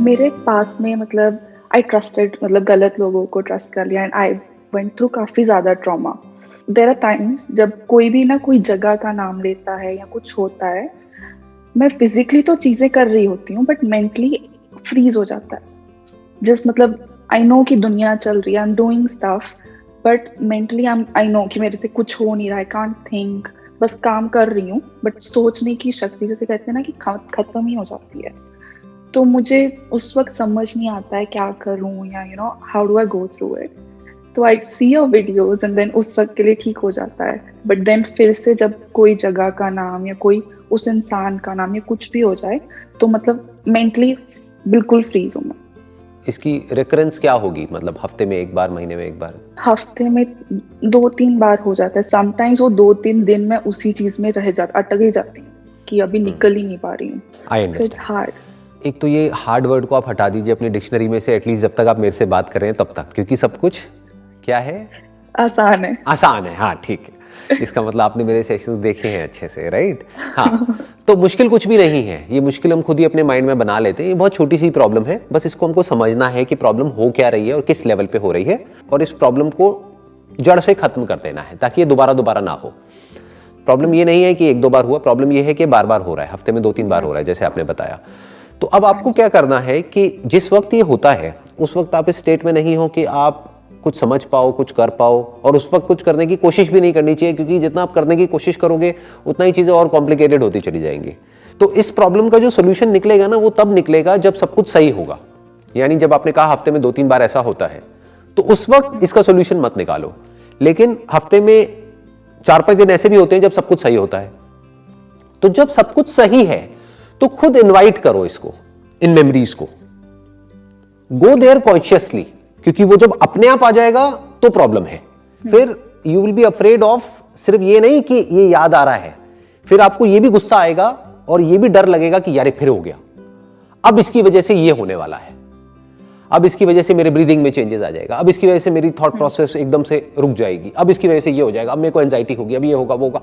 मेरे पास में मतलब आई ट्रस्टेड, मतलब गलत लोगों को ट्रस्ट कर लिया एंड आई वेंट थ्रू काफ़ी ज़्यादा ट्रॉमा। देयर आर टाइम्स जब कोई भी ना कोई जगह का नाम लेता है या कुछ होता है, मैं फिजिकली तो चीज़ें कर रही होती हूँ बट मेंटली फ्रीज हो जाता है। जस्ट मतलब आई नो कि दुनिया चल रही है, I am doing stuff, but mentally I know कि मेरे से कुछ हो नहीं रहा, आई कांट थिंक, बस काम कर रही हूँ बट सोचने की शक्ति, जैसे कहते हैं ना कि खत्म ही हो जाती है। तो मुझे उस वक्त समझ नहीं आता है क्या करूं या how do I go through it. तो I see your videos and then उस वक्त के लिए ठीक हो जाता है, बट देन फिर से जब कोई जगह का नाम या कोई उस इंसान का नाम या कुछ भी हो जाए तो मतलब मेंटली बिल्कुल फ्रीज हूँ मैं। इसकी रिकरेंस क्या होगी, मतलब हफ्ते में एक बार, महीने में एक बार? हफ्ते में 2-3 बार हो जाता है। समटाइम्स वो 2-3 दिन में उसी चीज में रह जाता, अटक ही जाती हूँ कि अभी निकल ही नहीं पा रही हूँ। I understand. हार्ड। एक तो ये हार्ड वर्ड को आप हटा दीजिए अपनी डिक्शनरी में से, एटलीस्ट जब तक आप मेरे से बात कर रहे हैं तब तक, क्योंकि सब कुछ क्या है, आसान है। आसान है। हाँ ठीक है, इसका मतलब आपने मेरे सेशंस देखे हैं अच्छे से, राइट? हाँ, तो मुश्किल कुछ भी नहीं है, ये मुश्किल हम खुद ही अपने माइंड में बना लेते हैं। ये बहुत छोटी सी प्रॉब्लम है, बस इसको हमको समझना है कि प्रॉब्लम हो क्या रही है और किस लेवल पे हो रही है, और इस प्रॉब्लम को जड़ से खत्म कर देना है ताकि ये दोबारा ना हो। प्रॉब्लम ये नहीं है कि 1-2 बार हुआ, प्रॉब्लम ये है कि बार बार हो रहा है, हफ्ते में 2-3 बार हो रहा है, जैसे आपने बताया। तो अब आपको क्या करना है कि जिस वक्त ये होता है उस वक्त आप इस स्टेट में नहीं हो कि आप कुछ समझ पाओ, कुछ कर पाओ, और उस वक्त कुछ करने की कोशिश भी नहीं करनी चाहिए, क्योंकि जितना आप करने की कोशिश करोगे उतना ही चीजें और कॉम्प्लिकेटेड होती चली जाएंगी। तो इस प्रॉब्लम का जो सोल्यूशन निकलेगा ना, वो तब निकलेगा जब सब कुछ सही होगा। यानी जब आपने कहा हफ्ते में 2-3 बार ऐसा होता है, तो उस वक्त इसका सोल्यूशन मत निकालो। लेकिन हफ्ते में 4-5 दिन ऐसे भी होते हैं जब सब कुछ सही होता है। तो जब सब कुछ सही है तो खुद इनवाइट करो इसको, इन मेमोरीज को, गो देयर कॉन्शियसली, क्योंकि वो जब अपने आप आ जाएगा तो प्रॉब्लम है। फिर you will be afraid of, सिर्फ ये नहीं कि ये याद आ रहा है, फिर आपको ये भी गुस्सा आएगा और ये भी डर लगेगा कि यार फिर हो गया, अब इसकी वजह से ये होने वाला है, अब इसकी वजह से मेरे ब्रीदिंग में चेंजेस आ जाएगा, अब इसकी वजह से मेरी थॉट प्रोसेस एकदम से रुक जाएगी, अब इसकी वजह से ये हो जाएगा, अब मेरे को एंजाइटी होगी, अब ये होगा वो होगा।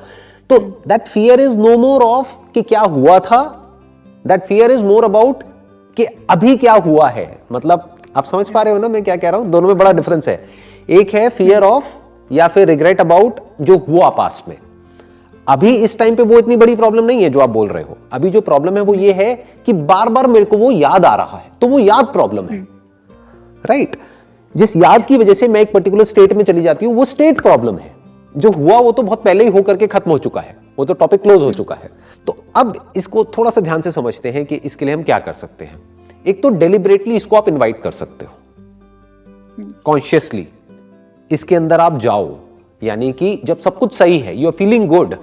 तो that fear is no more of कि क्या हुआ था, that fear is more about कि अभी क्या हुआ है। मतलब आप समझ पा रहे हो ना मैं क्या कह रहा हूं? दोनों में बड़ा डिफरेंस है। एक है फियर ऑफ या फिर रिग्रेट अबाउट जो हुआ पास्ट में। अभी इस टाइम पे वो इतनी बड़ी प्रॉब्लम नहीं है जो आप बोल रहे हो। अभी जो प्रॉब्लम है वो ये है कि बार बार मेरे को वो याद आ रहा है, तो वो याद प्रॉब्लम है, राइट? जिस याद की वजह से मैं एक पर्टिकुलर स्टेट में चली जाती हूं, वो स्टेट प्रॉब्लम है। जो हुआ वो तो बहुत पहले ही होकर के खत्म हो चुका है, वो तो टॉपिक क्लोज हो चुका है। तो अब इसको थोड़ा सा ध्यान से समझते हैं कि इसके लिए हम क्या कर सकते हैं। एक तो डेलिबरेटली इसको आप इनवाइट कर सकते हो, कॉन्शियसली इसके अंदर आप जाओ। यानी कि जब सब कुछ सही है, यू आर फीलिंग गुड,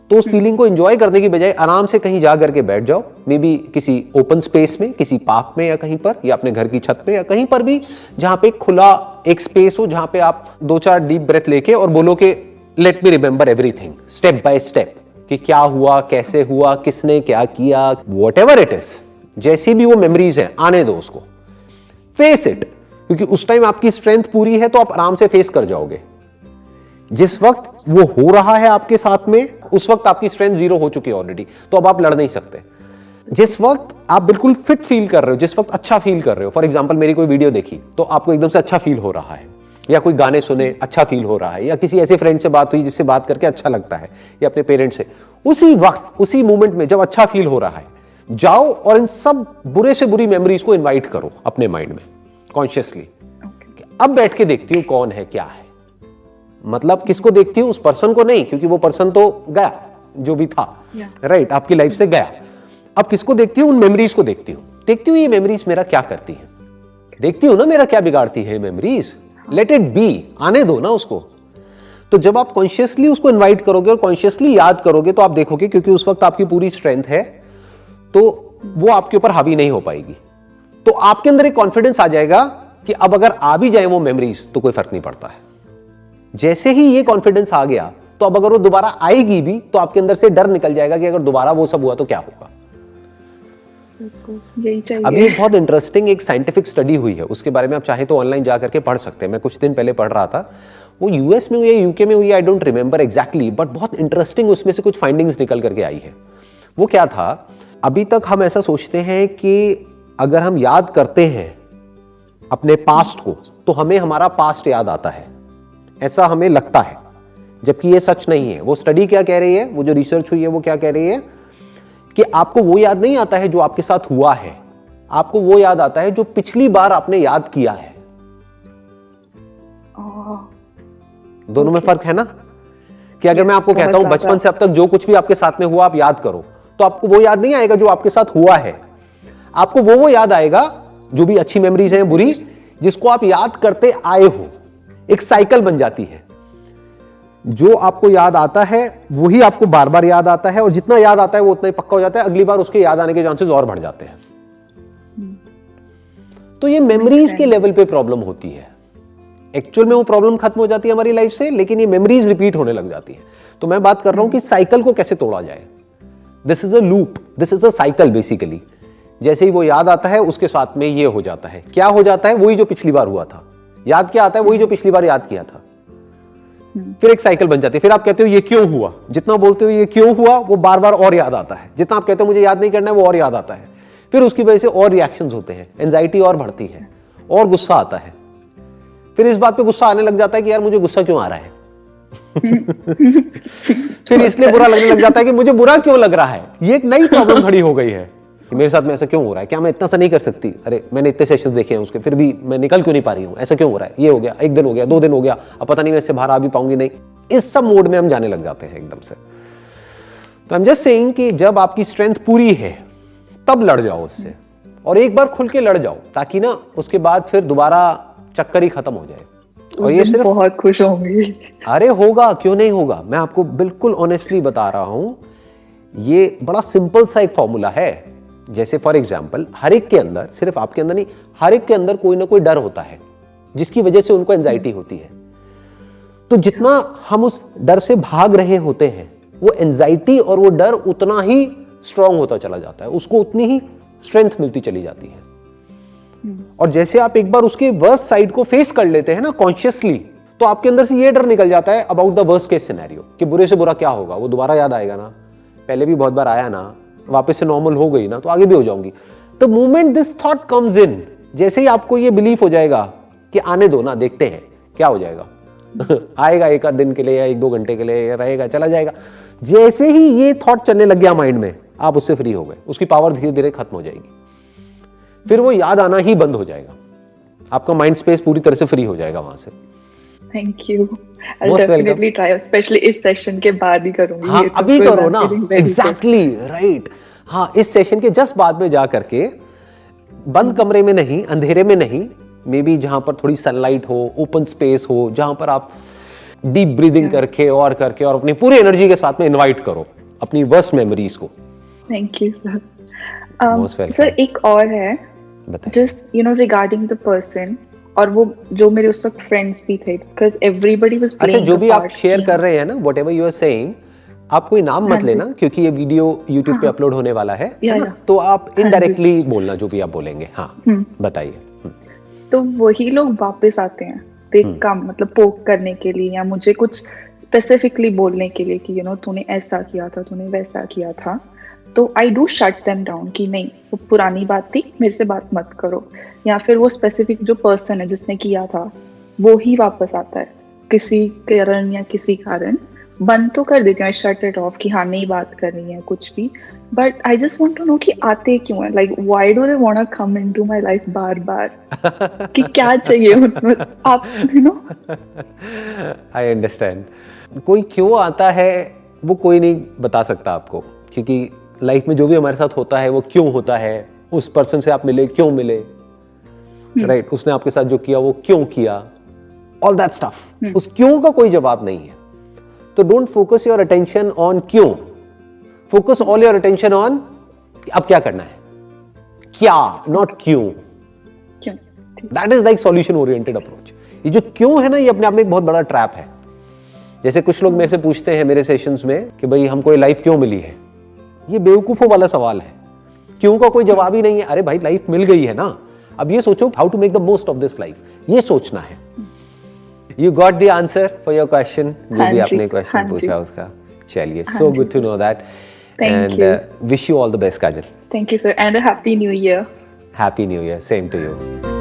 तो उस फीलिंग को एंजॉय करने की बजाय आराम से कहीं जा करके बैठ जाओ, मे बी किसी ओपन स्पेस में, किसी पार्क में या कहीं पर, या अपने घर की छत पे या कहीं पर भी जहां पे खुला एक स्पेस हो, जहां पे आप 2-4 डीप ब्रेथ लेके और बोलो कि let me remember everything step by step, कि क्या हुआ, कैसे हुआ, किसने क्या किया, व्हाटएवर इट इज, जैसी भी वो मेमोरीज है आने दो उसको, फेस इट, क्योंकि उस टाइम आपकी स्ट्रेंथ पूरी है तो आप आराम से फेस कर जाओगे। जिस वक्त वो हो रहा है आपके साथ में, उस वक्त आपकी स्ट्रेंथ 0 हो चुकी है ऑलरेडी, तो अब आप लड़ नहीं सकते। जिस वक्त आप बिल्कुल फिट फील कर रहे हो, जिस वक्त अच्छा फील कर रहे हो, फॉर एग्जांपल मेरी कोई वीडियो देखी तो आपको एकदम से अच्छा फील हो रहा है, या कोई गाने सुने अच्छा फील हो रहा है, या किसी ऐसे फ्रेंड से बात हुई जिससे बात करके अच्छा लगता है, या अपने पेरेंट्स से, उसी वक्त उसी मोमेंट में जब अच्छा फील हो रहा है, जाओ और इन सब बुरे से बुरी मेमोरीज को इनवाइट करो अपने माइंड में कॉन्शियसली। अब बैठ के देखती हूं कौन है क्या है, मतलब किसको देखती हूं, उस पर्सन को नहीं, क्योंकि वो पर्सन तो गया जो भी था, राइट, आपकी लाइफ से गया। अब किसको देखती हूं, उन मेमोरीज को देखती हूं ये मेमोरीज मेरा क्या करती है, देखती हूं ना मेरा क्या बिगाड़ती है मेमोरीज, लेट इट बी, आने दो ना उसको। तो जब आप कॉन्शियसली उसको इनवाइट करोगे और कॉन्शियसली याद करोगे तो आप देखोगे, क्योंकि उस वक्त आपकी पूरी स्ट्रेंथ है, तो वो आपके ऊपर हावी नहीं हो पाएगी। तो आपके अंदर एक कॉन्फिडेंस आ जाएगा कि अब अगर आ भी जाए वो मेमोरीज तो कोई फर्क नहीं पड़ता है। जैसे ही ये कॉन्फिडेंस आ गया तो अब अगर वो दोबारा आएगी भी तो आपके अंदर से डर निकल जाएगा कि अगर दोबारा वो सब हुआ तो क्या होगा। यही चाहिए। अभी एक बहुत इंटरेस्टिंग एक साइंटिफिक स्टडी हुई है, उसके बारे में आप चाहे तो ऑनलाइन जा करके पढ़ सकते हैं। मैं कुछ दिन पहले पढ़ रहा था, वो यूएस में हुई है, यूके में हुई है, I don't remember exactly, but बहुत इंटरेस्टिंग उसमें से कुछ फाइंडिंग्स निकल करके आई है। वो क्या था, अभी तक हम ऐसा सोचते हैं कि अगर हम याद करते हैं अपने पास्ट को तो हमें हमारा पास्ट याद आता है, ऐसा हमें लगता है, जबकि ये सच नहीं है। वो स्टडी क्या कह रही है, वो जो रिसर्च हुई है वो क्या कह रही है कि आपको वो याद नहीं आता है जो आपके साथ हुआ है, आपको वो याद आता है जो पिछली बार आपने याद किया है। दोनों में फर्क है ना, कि अगर मैं आपको कहता हूं बचपन से अब तक जो कुछ भी आपके साथ में हुआ आप याद करो, तो आपको वो याद नहीं आएगा जो आपके साथ हुआ है, आपको वो याद आएगा जो भी अच्छी मेमोरीज हैं, बुरी, जिसको आप याद करते आए हो। एक साइकिल बन जाती है, जो आपको याद आता है वही आपको बार बार याद आता है, और जितना याद आता है वो उतना ही पक्का हो जाता है, अगली बार उसके याद आने के चांसेस और बढ़ जाते हैं। तो ये मेमोरीज के लेवल पे प्रॉब्लम होती है। एक्चुअल में वो प्रॉब्लम खत्म हो जाती है हमारी लाइफ से, लेकिन ये मेमोरीज रिपीट होने लग जाती है। तो मैं बात कर रहा हूं कि साइकिल को कैसे तोड़ा जाए। This is a loop, this is a cycle basically. जैसे ही वो याद आता है उसके साथ में ये हो जाता है, क्या हो जाता है, वही जो पिछली बार हुआ था। याद क्या आता है, वही जो पिछली बार याद किया था। फिर एक साइकिल बन जाती है। फिर आप कहते हो ये क्यों हुआ, जितना बोलते हो ये क्यों हुआ वो बार बार और याद आता है। जितना आप कहते हो मुझे याद नहीं करना है वो और याद आता है। फिर उसकी वजह से और रिएक्शंस होते हैं, एंजाइटी और बढ़ती है, और गुस्सा आता है। फिर इस बात पे गुस्सा आने लग जाता है कि यार मुझे गुस्सा क्यों आ रहा है। फिर इसलिए बुरा लगने लग जाता है कि मुझे बुरा क्यों लग रहा है। ये एक नई प्रॉब्लम खड़ी हो गई है कि मेरे साथ में ऐसा क्यों हो रहा है, क्या मैं इतना सा नहीं कर सकती, अरे मैंने इतने सेशंस देखे हैं उसके, फिर भी मैं निकल क्यों नहीं पा रही हूं, ऐसा क्यों हो रहा है, ये हो गया, एक दिन हो गया, 2 दिन हो गया, अब पता नहीं मैं इससे बाहर आ भी पाऊंगी नहीं। इस सब मोड में हम जाने लग जाते हैं एकदम से। तो आई एम जस्ट सेइंग कि जब आपकी स्ट्रेंथ पूरी है तब लड़ जाओ उससे, और एक बार खुल के लड़ जाओ, ताकि ना उसके बाद फिर दोबारा चक्कर ही खत्म हो जाए। और ये सिर्फ बहुत खुश होंगी। अरे होगा, क्यों नहीं होगा। मैं आपको बिल्कुल ऑनेस्टली बता रहा हूं, ये बड़ा सिंपल सा एक फॉर्मूला है। जैसे फॉर एग्जांपल हर एक के अंदर, सिर्फ आपके अंदर नहीं, हर एक के अंदर कोई ना कोई डर होता है जिसकी वजह से उनको एंजाइटी होती है। तो जितना हम उस डर से भाग रहे होते हैं, वो एंजाइटी और वो डर उतना ही स्ट्रांग होता चला जाता है, उसको उतनी ही स्ट्रेंथ मिलती चली जाती है। और जैसे आप एक बार उसके वर्स्ट साइड को फेस कर लेते हैं ना कॉन्शियसली, तो आपके अंदर से ये डर निकल जाता है about the worst case scenario, कि बुरे से बुरा क्या होगा, वो दोबारा याद आएगा ना, पहले भी बहुत बार आया ना, वापस से नॉर्मल हो गई ना, तो आगे भी हो जाऊंगी। The moment this thought comes in, जैसे ही आपको ये बिलीफ हो जाएगा कि आने दो ना, देखते हैं क्या हो जाएगा आएगा एक आध दिन के लिए या 1-2 घंटे के लिए रहेगा, चला जाएगा। जैसे ही ये थॉट चलने लग गया माइंड में, आप उससे फ्री हो गए, उसकी पावर धीरे धीरे खत्म हो जाएगी, फिर वो याद आना ही बंद हो जाएगा, आपका माइंड स्पेस पूरी तरह से फ्री हो जाएगा वहां से। Thank you, I will definitely try, specially इस सेशन के बाद ही करूंगी। हाँ, अभी करो ना, एग्जैक्टली राइट। हाँ, इस सेशन के जस्ट बाद में जा करके, बंद कमरे में नहीं, अंधेरे में नहीं, मे बी जहां पर थोड़ी सनलाइट हो, ओपन स्पेस हो, जहां पर आप डीप ब्रीदिंग करके और अपनी पूरी एनर्जी के साथ में इनवाइट करो अपनी वर्स्ट मेमोरीज को। Thank you sir. सर एक और है, जस्ट रिगार्डिंग द पर्सन, और वो जो मेरे उस वक्त फ्रेंड्स भी थे, बिकॉज़ एवरीबॉडी वाज प्लेइंग। अच्छा, जो भी आप शेयर कर रहे हैं ना, व्हाटएवर यू आर सेइंग, आप कोई नाम मत लेना, क्योंकि ये वीडियो YouTube पे अपलोड होने वाला है ना, तो आप इनडायरेक्टली बोलना जो भी आप बोलेंगे। हाँ, बताइए। तो वही लोग वापस आते हैं काम, मतलब पोक करने के लिए, या मुझे कुछ स्पेसिफिकली बोलने के लिए कि तूने ऐसा किया था, तूने वैसा किया था। तो I do shut them down कि नहीं, वो पुरानी बात थी, मेरे से बात मत करो। या फिर वो स्पेसिफिक जो पर्सन है जिसने किया था वो ही वापस आता है किसी कारण या किसी कारण। बंद तो कर देती हूँ, शट इट ऑफ कि हाँ नहीं बात करनी है कुछ भी, but I just want to know कि आते क्यों है, like why do they want to come into my life बार बार कि क्या चाहिए उनको, आप आई अंडरस्टैंड। कोई क्यों आता है वो कोई नहीं बता सकता आपको, क्योंकि लाइफ में जो भी हमारे साथ होता है वो क्यों होता है। उस पर्सन से आप मिले, क्यों मिले, राइट, उसने आपके साथ जो किया वो क्यों किया, ऑल दैट स्टफ। उस क्यों का कोई जवाब नहीं है। तो don't focus your attention on क्यों, focus all your attention on अब क्या करना है, क्या, नॉट क्यों। That is like solution oriented approach. ये जो क्यों है ना, ये अपने आप में एक बहुत बड़ा ट्रैप है। जैसे कुछ लोग मेरे से पूछते हैं मेरे सेशंस में कि भाई हमको ये लाइफ क्यों मिली है, ये बेवकूफों वाला सवाल है। क्यों का कोई जवाब ही नहीं है। अरे भाई लाइफ मिल गई है ना, अब ये सोचो how to make the most of this life, ये सोचना है। You got the answer for your question, जो भी आपने क्वेश्चन पूछा उसका। चलिए, so good to know that, and wish you all the best Kajal. Thank you sir, and a happy new year. Happy new year, same to you.